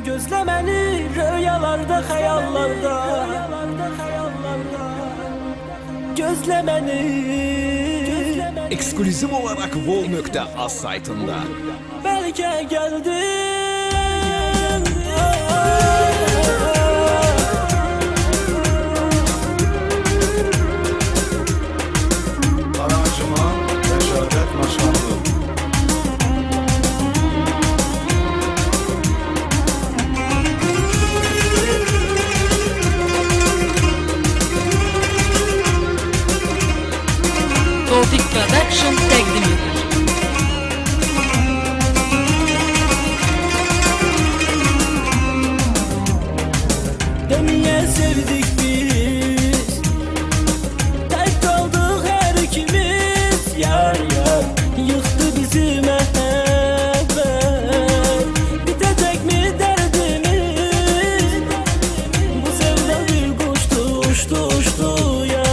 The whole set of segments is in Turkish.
Gözle beni rüyalarda, hayallarda. Gözle beni. Ekskluzif olarak Vol.az saytında. Belki geldin. Tofik Production təqdim edir. Demeye sevdik biz, tek kaldık her ikimiz. Yar yar yıktı bizi mehabbet. Bitecek mi derdimiz? Bu sevda bir kuştu, uçtu uçtu yar.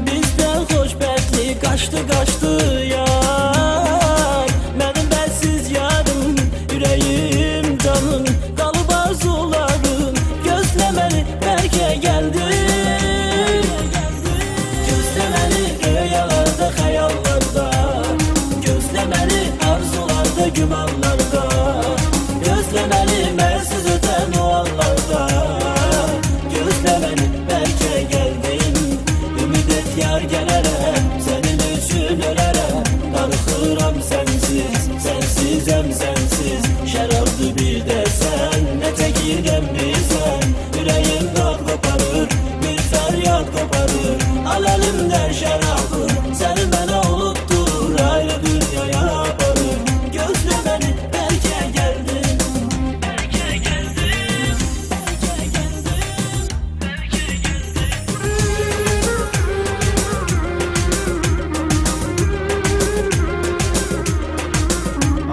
Bizden hoşbetlik kaçtı kaçtı yar. Benim bensiz yarım, yüreğim canım, kalıp arzularım. Gözlemeli belki geldin. Gözlemeli rüyalarda, hayallarda. Gözlemeli arzularda, gümanlarda. Gözlemeli mersiz öten o anlarda. Gözlemeli belki geldin. Ümit et yar gelerek, senin için ölerek. Darıxıram sensiz, sensizem sensiz. Şərabdı bir de sen, ne çekirgen bilsen. Yüreğim dad koparır, bir feryat koparır. Al elimden şərabı, seni bana unuttur. Ayrı dünyaya aparır. Gözle beni belki geldin. Belki geldin. Belki geldin. Belki geldin.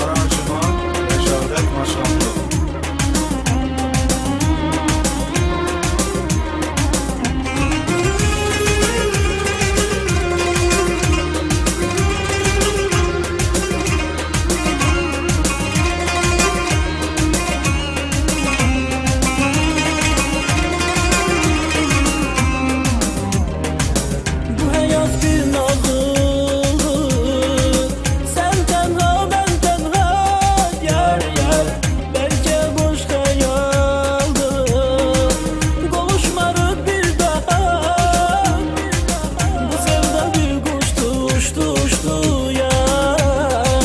Aranjman Reşadet Maşanlı. Bu hayat bir nağıldır. Sen tenha ben tenha. Yar yar belki boş hayaldır. Kavuşmarız bir daha. Bu sevda bir kuştu uçtu uçtu yar.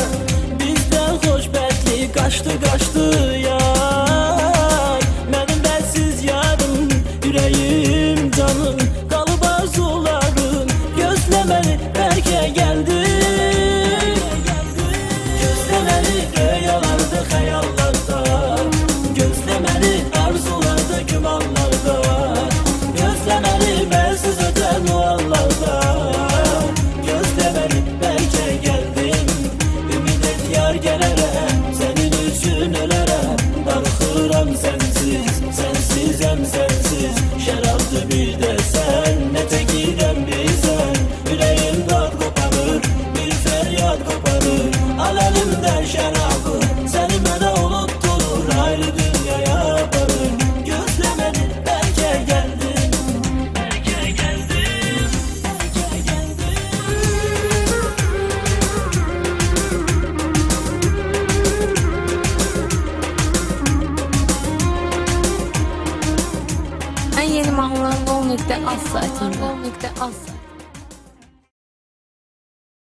Bizden hoşbetlik kaçtı kaçtı yar. Benim bensiz yarım, yüreğim canım, kalıp arzularım. Gözlemeli belki geldin. Gözlemeli rüyalarda, hayallarda. Gözlemeli arzularda, gümanlarda. Gözlemeli bensiz öten o anlarda. Gözlemeli belki geldin. Ümit et yar gelerek, senin için ölerek. Darıxıram sensiz, sensizem sensiz. Şərabdı bir de sen, ne çekirgen bilsen. Yüreğim dad koparır, bir feryat koparır. Al elimden şərabı, seni bana unutturur. Ayrı dünyaya aparır. Gözlemeli belki geldin. Belki geldin. Belki geldin. En yeni mahnılar Vol.az saytında.